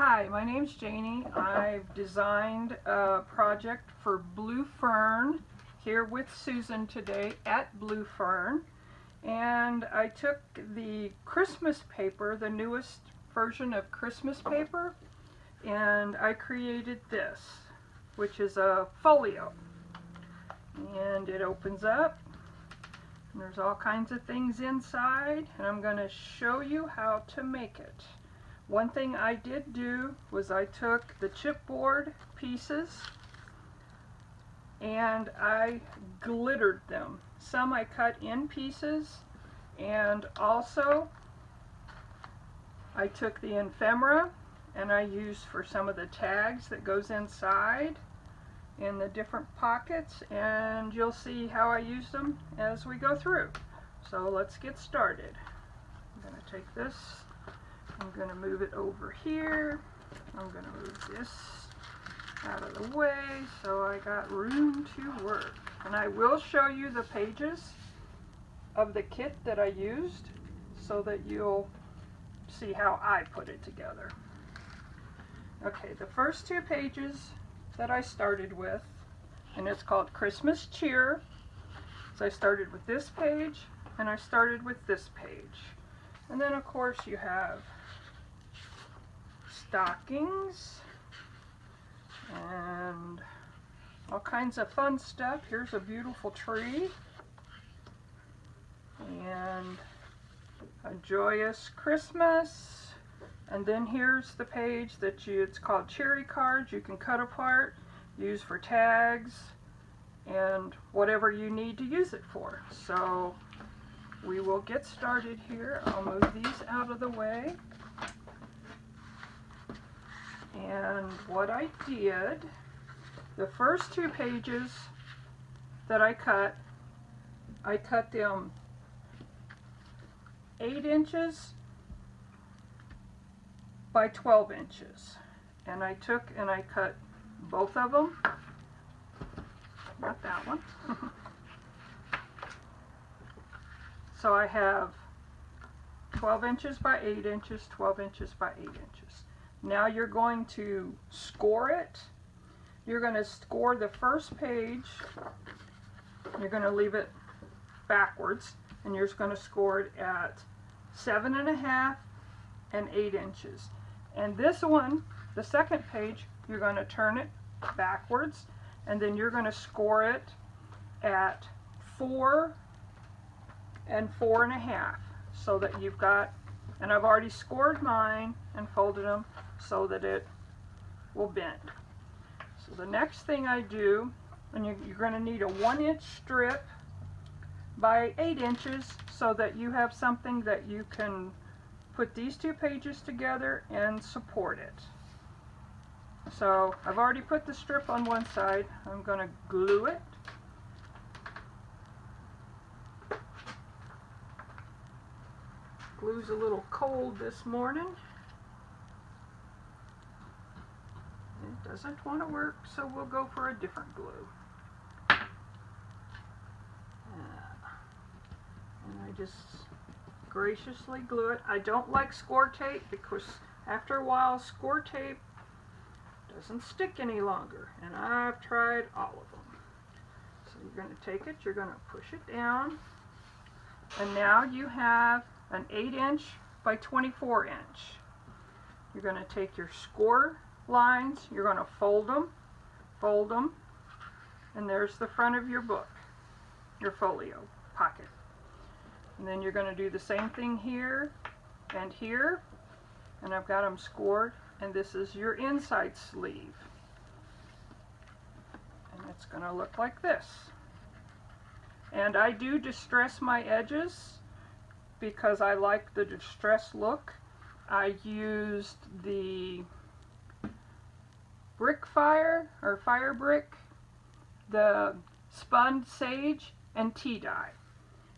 Hi, my name's Janie. I've designed a project for Blue Fern here with Susan today at Blue Fern. And I took the Christmas paper, the newest version of Christmas paper, and I created this, which is a folio. And it opens up, and there's all kinds of things inside, and I'm going to show you how to make it. One thing I did do was I took the chipboard pieces and I glittered them. Some I cut in pieces, and also I took the ephemera and I used for some of the tags that goes inside in the different pockets, and you'll see how I use them as we go through. So let's get started. I'm going to take this, I'm going to move it over here, I'm going to move this out of the way so I got room to work. And I will show you the pages of the kit that I used so that you'll see how I put it together. Okay, the first two pages that I started with, and it's called Christmas Cheer. So I started with this page and I started with this page. And then of course you have stockings and all kinds of fun stuff. Here's a beautiful tree and a joyous Christmas. And then here's the page that it's called cherry cards. You can cut apart, use for tags, and whatever you need to use it for. So we will get started here. I'll move these out of the way. And what I did, the first two pages that I cut them 8 inches by 12 inches. And I took and I cut both of them. Not that one. So I have 12 inches by 8 inches, 12 inches by 8 inches. Now you're going to score it. You're going to score the first page. You're going to leave it backwards, and you're just going to score it at 7.5 and 8 inches. And this one, the second page, you're going to turn it backwards, and then you're going to score it at 4 and 4.5, so that you've got, and I've already scored mine and folded them so that it will bend. So the next thing I do, and you're going to need a 1-inch strip by 8 inches so that you have something that you can put these two pages together and support it. So I've already put the strip on one side. I'm going to glue it. Glue's a little cold this morning. It doesn't want to work, so we'll go for a different glue. And I just graciously glue it. I don't like score tape because after a while score tape doesn't stick any longer, and I've tried all of them. So you're going to take it, you're going to push it down, and now you have an 8-inch by 24 inch. You're going to take your score lines, you're going to fold them, and there's the front of your book, your folio pocket. And then you're going to do the same thing here and here, and I've got them scored, and this is your inside sleeve. And it's going to look like this. And I do distress my edges because I like the distressed look. I used the brick fire, or fire brick, the spun sage, and tea dye.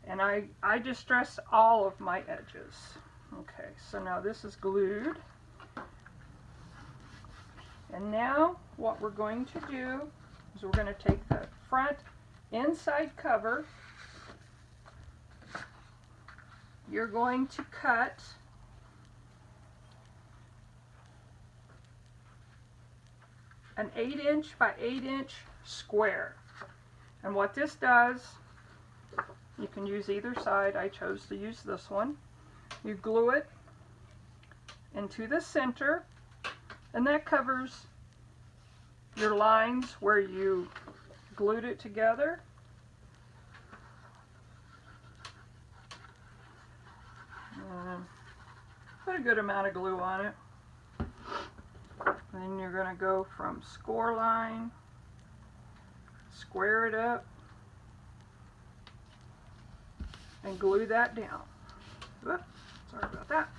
And I distress all of my edges. Okay, so now this is glued. And now what we're going to do is we're going to take the front inside cover. You're going to cut an 8" by 8" square. And what this does, you can use either side. I chose to use this one. You glue it into the center, and that covers your lines where you glued it together. And put a good amount of glue on it. And then you're going to go from score line, square it up, and glue that down. Whoop, sorry about that.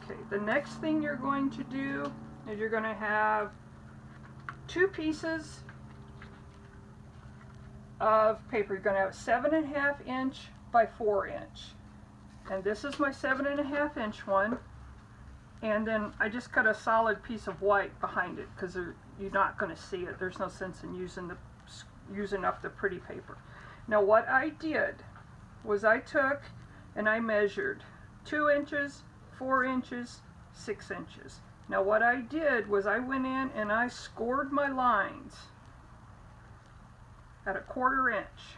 Okay, the next thing you're going to do is you're going to have 2 pieces of paper. You're going to have 7.5" by 4". And this is my 7.5" one. And then I just cut a solid piece of white behind it because you're not going to see it. There's no sense in using up the pretty paper. Now what I did was I took and I measured 2 inches, 4 inches, 6 inches. Now what I did was I went in and I scored my lines at 1/4 inch.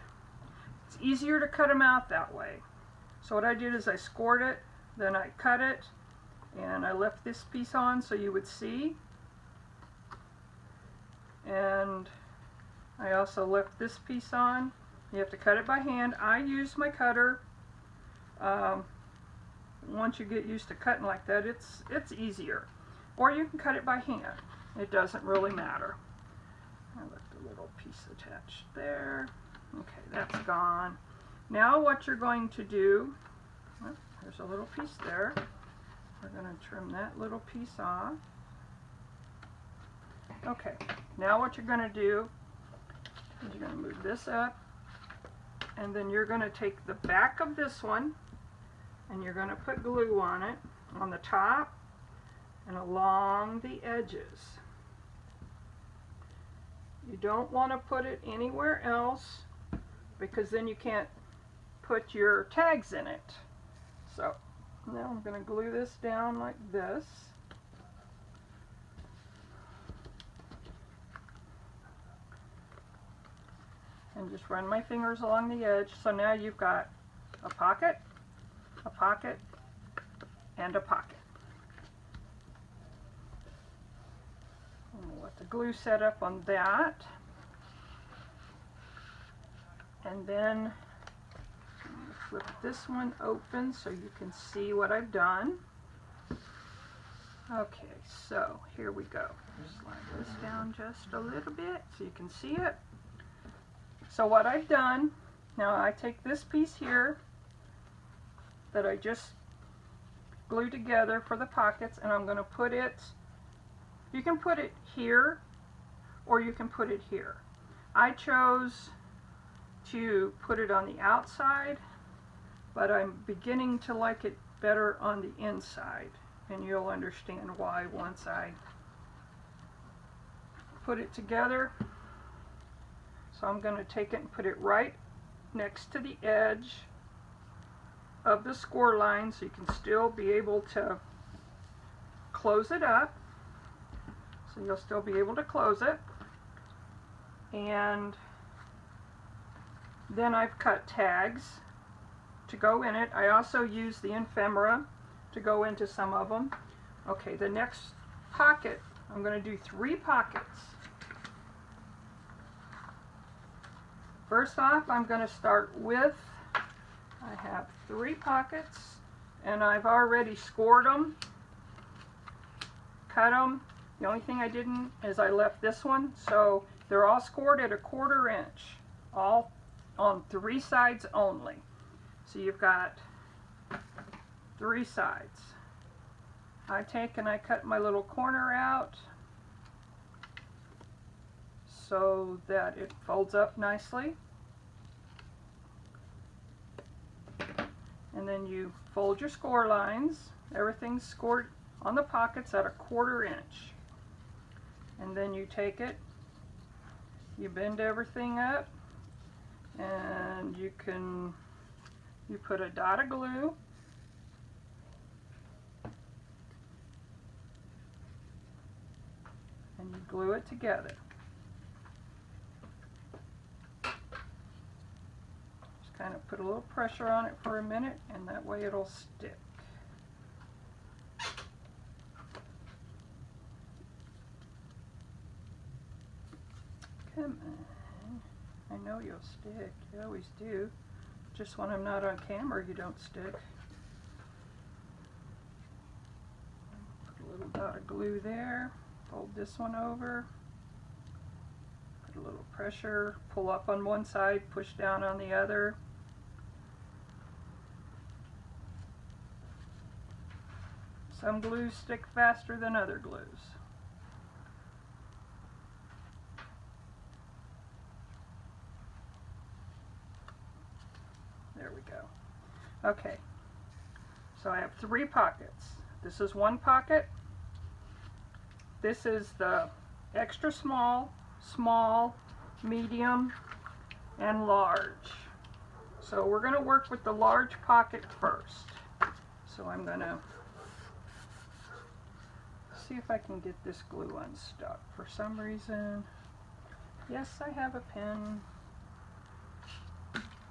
It's easier to cut them out that way. So what I did is I scored it, then I cut it, and I left this piece on so you would see. And I also left this piece on. You have to cut it by hand. I use my cutter. Once you get used to cutting like that, it's easier. Or you can cut it by hand. It doesn't really matter. I left a little piece attached there. Okay, that's gone. Now what you're going to do, well, there's a little piece there. We're going to trim that little piece off. Okay, now what you're going to do is you're going to move this up, and then you're going to take the back of this one and you're going to put glue on it, on the top and along the edges. You don't want to put it anywhere else because then you can't put your tags in it. So now I'm going to glue this down like this. And just run my fingers along the edge. So now you've got a pocket, and a pocket. I'm going to let the glue set up on that. And then flip this one open so you can see what I've done. Okay, so here we go. Slide this down just a little bit so you can see it. So what I've done, now I take this piece here that I just glued together for the pockets, and I'm going to put it, you can put it here or you can put it here. I chose to put it on the outside, but I'm beginning to like it better on the inside, and you'll understand why once I put it together. So I'm going to take it and put it right next to the edge of the score line so you can still be able to close it up. So you'll still be able to close it. And then I've cut tags to go in it. I also use the ephemera to go into some of them. Okay, the next pocket, I'm going to do 3 pockets. First off, I'm going to start with, I have 3 pockets, and I've already scored them, cut them. The only thing I didn't is I left this one, so they're all scored at 1/4 inch, all on 3 sides only. So you've got 3 sides. I take and I cut my little corner out so that it folds up nicely. And then you fold your score lines. Everything's scored on the pockets at 1/4 inch. And then you take it, you bend everything up, and you put a dot of glue. and you glue it together. Just kind of put a little pressure on it for a minute, and that way it'll stick. Come on. I know you'll stick. You always do. Just when I'm not on camera, you don't stick. Put a little dot of glue there. Fold this one over. Put a little pressure. Pull up on one side, push down on the other. Some glues stick faster than other glues. There we go. Okay, so I have 3 pockets. This is one pocket. This is the extra small, small, medium, and large. So we're going to work with the large pocket first. So I'm going to see if I can get this glue unstuck. For some reason, yes, I have a pen.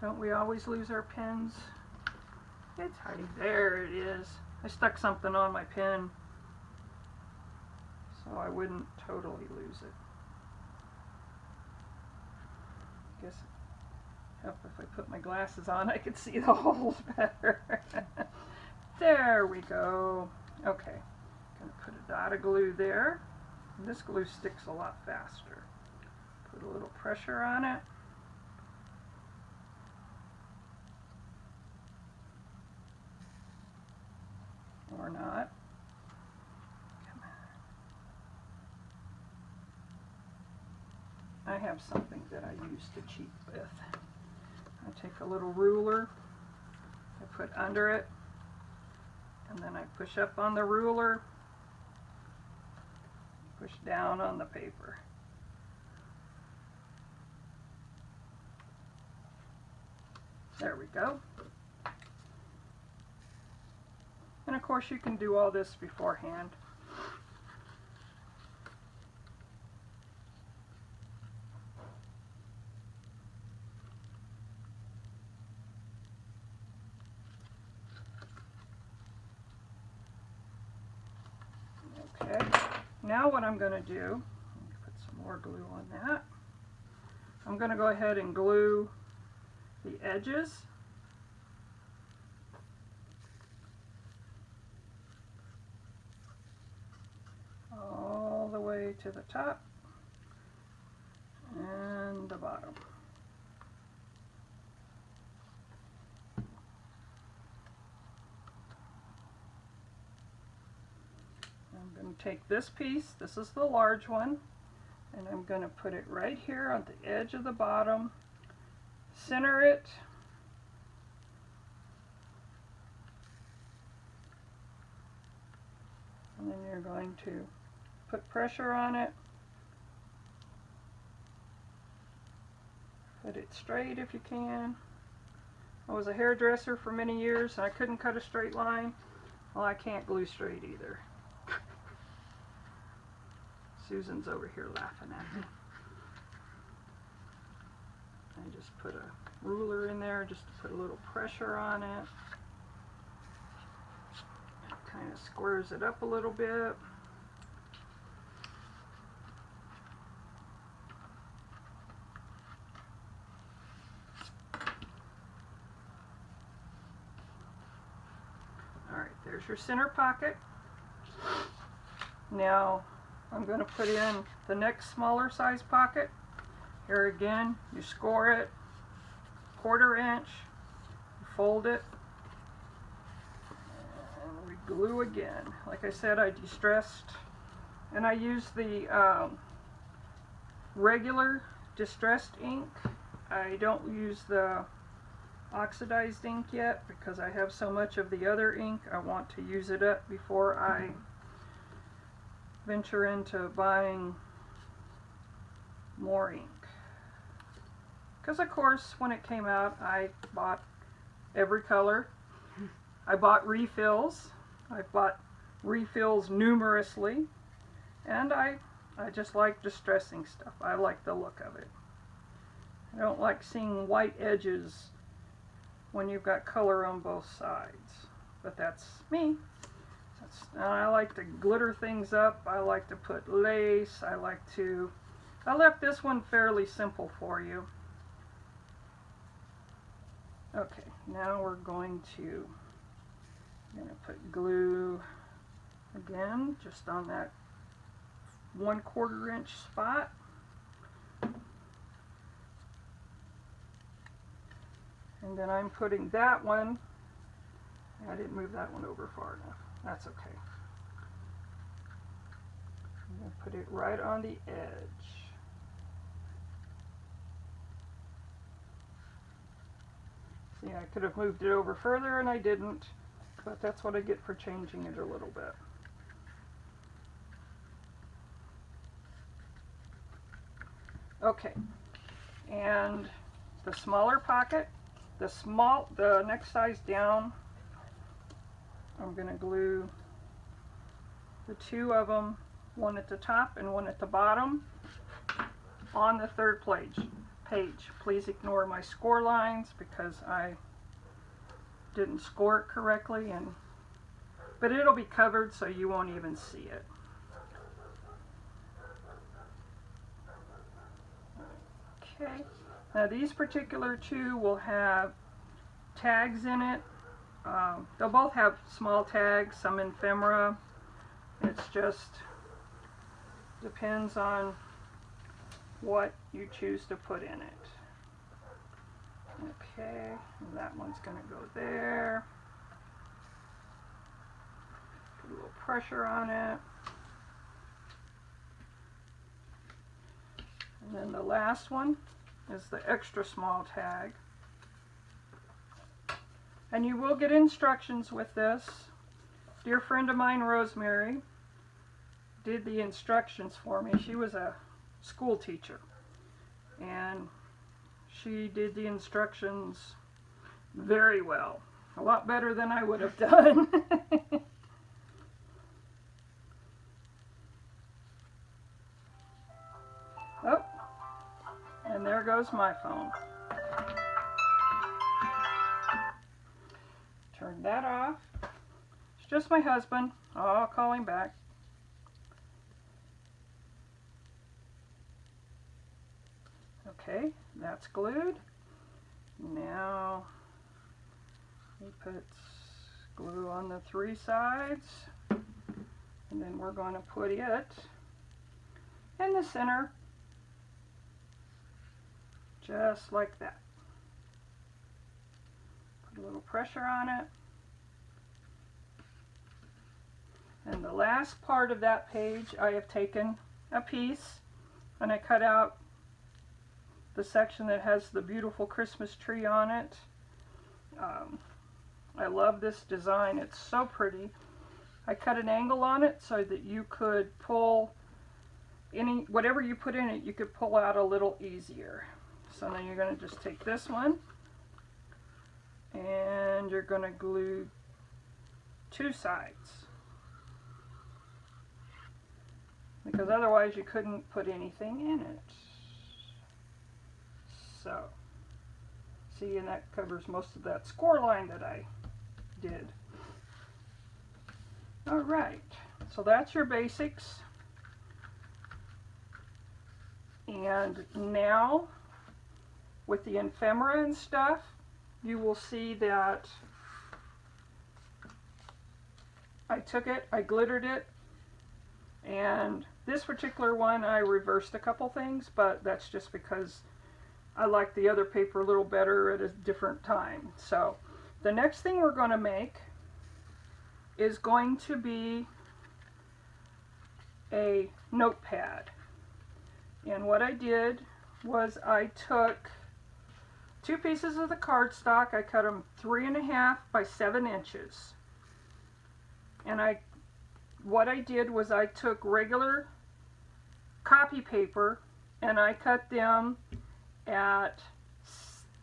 Don't we always lose our pens? It's hiding. There it is. I stuck something on my pen so I wouldn't totally lose it. I guess it'd help if I put my glasses on. I could see the holes better. There we go. Okay. Gonna put a dot of glue there. And this glue sticks a lot faster. Put a little pressure on it. Or not. Come on. I have something that I use to cheat with. I take a little ruler, I put under it, and then I push up on the ruler, push down on the paper. There we go. And of course you can do all this beforehand. Okay, now what I'm going to do, put some more glue on that. I'm going to go ahead and glue the edges. All the way to the top and the bottom. I'm going to take this piece, this is the large one, and I'm going to put it right here on the edge of the bottom, center it, and then you're going to put pressure on it, put it straight if you can. I was a hairdresser for many years and I couldn't cut a straight line. Well, I can't glue straight either. Susan's over here laughing at me. I just put a ruler in there just to put a little pressure on it. It kind of squares it up a little bit. Alright, there's your center pocket. Now I'm going to put in the next smaller size pocket. Here again, you score it 1/4 inch, you fold it, and we glue again. Like I said, I distressed, and I use the regular distressed ink. I don't use the oxidized ink yet because I have so much of the other ink. I want to use it up before I venture into buying more ink. Because of course when it came out I bought every color. I bought refills. I bought refills numerously, and I I just like distressing stuff. I like the look of it. I don't like seeing white edges when you've got color on both sides. But that's me. I like to glitter things up. I like to put lace. I left this one fairly simple for you. Okay, now we're going to put glue again, just on that 1/4 inch spot. And then I'm putting that one, I didn't move that one over far enough. That's okay. I'm going to put it right on the edge. See, I could have moved it over further and I didn't, but that's what I get for changing it a little bit. Okay, and the smaller pocket, the next size down, I'm going to glue the two of them, one at the top and one at the bottom, on the third page. Please ignore my score lines because I didn't score it correctly, but it'll be covered so you won't even see it. Okay, now these particular two will have tags in it. They'll both have small tags, some ephemera. It's just depends on what you choose to put in it. Okay, and that one's going to go there. Put a little pressure on it. And then the last one is the extra small tag. And you will get instructions with this. Dear friend of mine, Rosemary, did the instructions for me. She was a school teacher, and she did the instructions very well. A lot better than I would have done. Oh, and there goes my phone. Turn that off. It's just my husband. I'll call him back. Okay, that's glued. Now he puts glue on the three sides, and then we're going to put it in the center, just like that. Put a little pressure on it. And the last part of that page, I have taken a piece and I cut out the section that has the beautiful Christmas tree on it. I love this design. It's so pretty. I cut an angle on it so that you could pull whatever you put in it, you could pull out a little easier. So then you're going to just take this one and you're going to glue two sides, because otherwise you couldn't put anything in it. So, see, and that covers most of that score line that I did. Alright, so that's your basics. And now, with the ephemera and stuff, you will see that I took it, I glittered it, and this particular one I reversed a couple things, but that's just because I like the other paper a little better at a different time. So the next thing we're going to make is going to be a notepad. And what I did was I took two pieces of the cardstock. I cut them 3.5 by 7 inches. And what I did was I took regular copy paper and I cut them at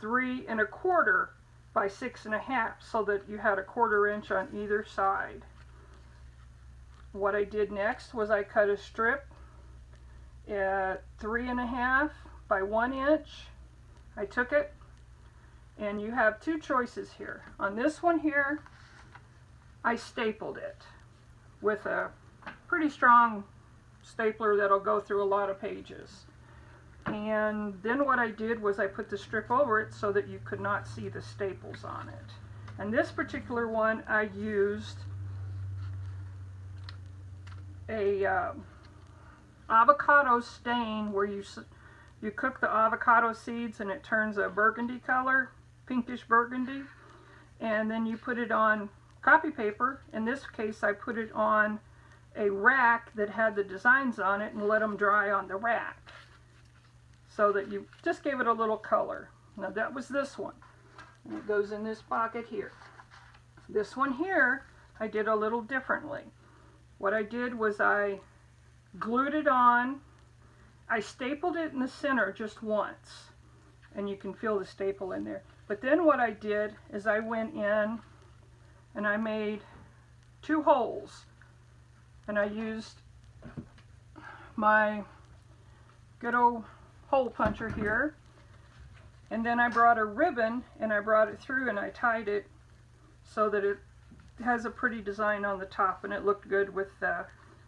3.25 by 6.5, so that you had a 1/4 inch on either side. What I did next was I cut a strip at 3.5 by 1 inch. I took it, and you have two choices here. On this one here, I stapled it with a pretty strong stapler that'll go through a lot of pages. And then what I did was I put the strip over it so that you could not see the staples on it. And this particular one, I used a avocado stain where you cook the avocado seeds and it turns a burgundy color, pinkish burgundy, and then you put it on copy paper. In this case, I put it on a rack that had the designs on it and let them dry on the rack, so that you just gave it a little color. Now that was this one, and it goes in this pocket here. This one here, I did a little differently. What I did was I glued it on. I stapled it in the center just once, and you can feel the staple in there. But then what I did is I went in and I made 2 holes, and I used my good old hole puncher here, and then I brought a ribbon and I brought it through and I tied it so that it has a pretty design on the top, and it looked good with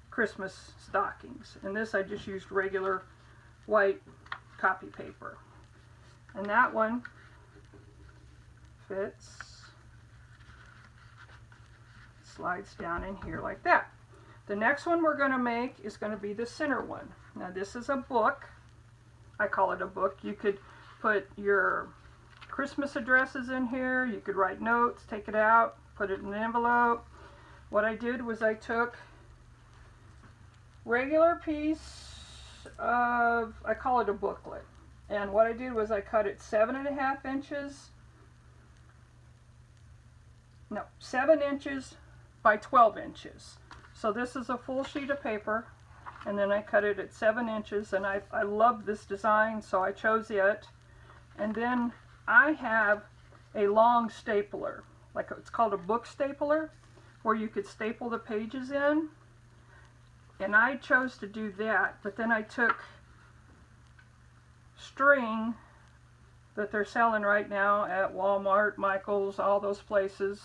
Christmas stockings. And this I just used regular white copy paper, and that one fits, slides down in here like that. The next one we're going to make is going to be the center one. Now this is a book. I call it a book. You could put your Christmas addresses in here. You could write notes, take it out, put it in an envelope. What I did was I took regular piece of, I call it a booklet. And what I did was I cut it 7.5 inches, no, 7 inches by 12 inches. So this is a full sheet of paper, and then I cut it at 7 inches, and I love this design, so I chose it. And then I have a long stapler, like it's called a book stapler, where you could staple the pages in, and I chose to do that. But then I took string that they're selling right now at Walmart, Michael's, all those places,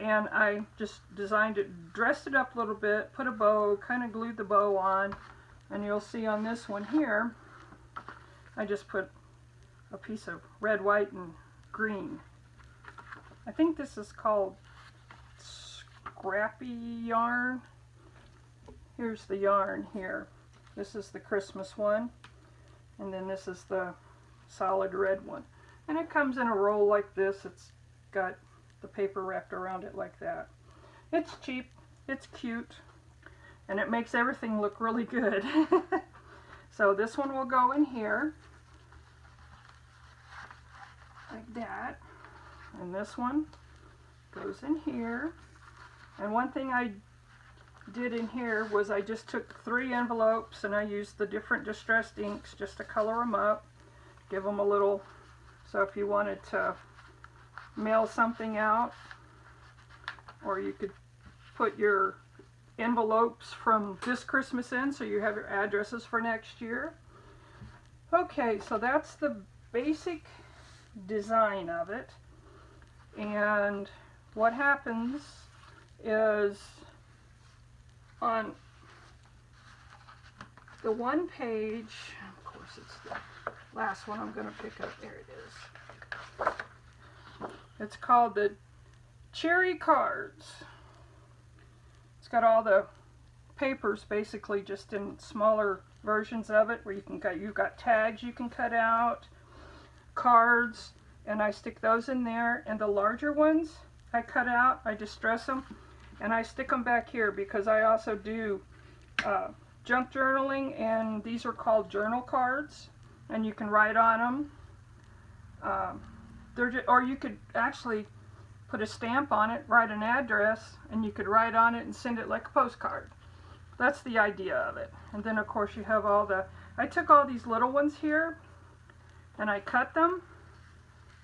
and I just designed it, dressed it up a little bit, put a bow, kind of glued the bow on, and you'll see on this one here, I just put a piece of red, white, and green. I think this is called scrappy yarn. Here's the yarn here. This is the Christmas one, and then this is the solid red one. And it comes in a roll like this. It's got the paper wrapped around it like that. It's cheap, it's cute, and it makes everything look really good. So this one will go in here like that, and this one goes in here. And one thing I did in here was I just took 3 envelopes and I used the different distressed inks just to color them up, give them a little, so if you wanted to mail something out, or you could put your envelopes from this Christmas in so you have your addresses for next year. Okay, so that's the basic design of it, and what happens is on the one page, of course it's the last one I'm going to pick up, there it is. It's called the Cherry Cards. It's got all the papers basically just in smaller versions of it, where you've got tags you can cut out, cards, and I stick those in there. And the larger ones I cut out, I distress them, and I stick them back here because I also do junk journaling, and these are called journal cards, and you can write on them. Or you could actually put a stamp on it, write an address, and you could write on it and send it like a postcard. That's the idea of it. And then of course you have all the, I took all these little ones here and I cut them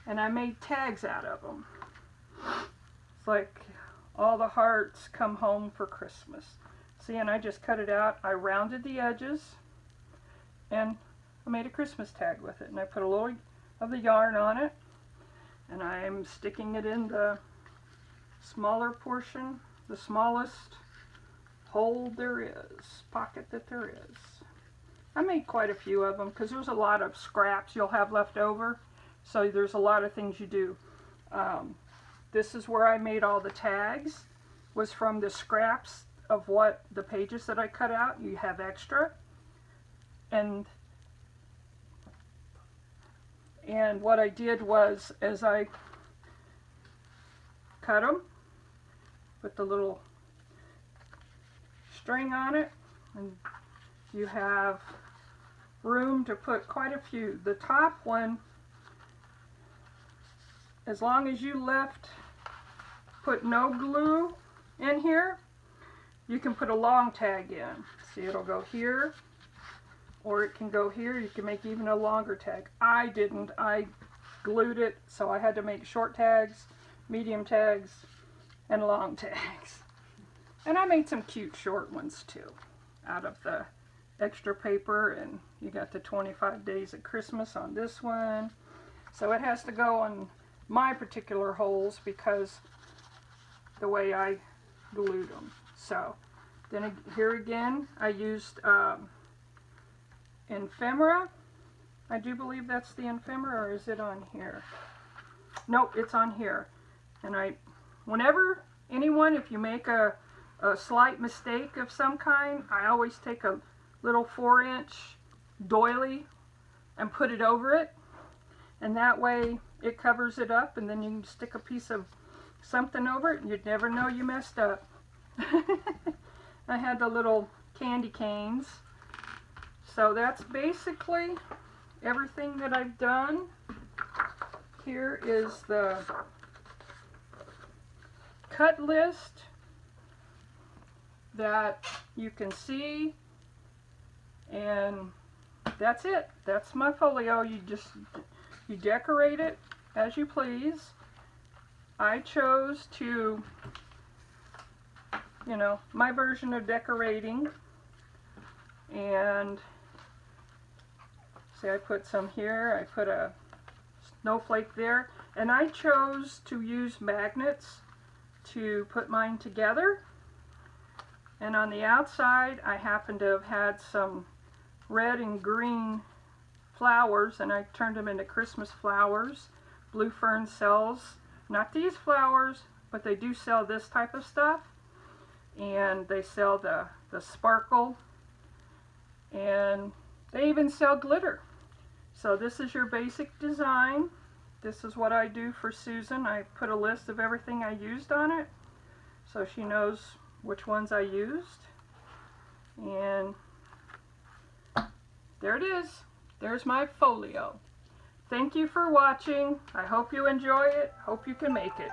and I made tags out of them. It's like all the hearts come home for Christmas. See, and I just cut it out. I rounded the edges, and I made a Christmas tag with it, and I put a little of the yarn on it, and I'm sticking it in the smaller portion, the smallest hole there is, pocket that there is. I made quite a few of them because there's a lot of scraps you'll have left over, so there's a lot of things you do. This is where I made all the tags, was from the scraps of what the pages that I cut out. You have extra, and what I did was, as I cut them, put the little string on it, and you have room to put quite a few. The top one, as long as you put no glue in here, you can put a long tag in. See, it'll go here, or it can go here. You can make even a longer tag. I didn't. I glued it, so I had to make short tags, medium tags, and long tags. And I made some cute short ones too, out of the extra paper, and you got the 25 days of Christmas on this one. So it has to go on my particular holes because the way I glued them. So then here again I used ephemera. I do believe that's the ephemera, or is it on here? Nope, it's on here. And whenever anyone, if you make a slight mistake of some kind, I always take a little 4-inch doily and put it over it, and that way it covers it up, and then you can stick a piece of something over it and you'd never know you messed up. I had the little candy canes. So that's basically everything that I've done. Here is the cut list that you can see, and that's it. That's my folio. You decorate it as you please. I chose to, my version of decorating, and see, I put some here, I put a snowflake there, and I chose to use magnets to put mine together. And on the outside I happen to have had some red and green flowers, and I turned them into Christmas flowers. Blue Fern sells, not these flowers, but they do sell this type of stuff, and they sell the sparkle, and they even sell glitter. So this is your basic design. This is what I do for Susan. I put a list of everything I used on it, so she knows which ones I used. And there it is. There's my folio. Thank you for watching. I hope you enjoy it. Hope you can make it.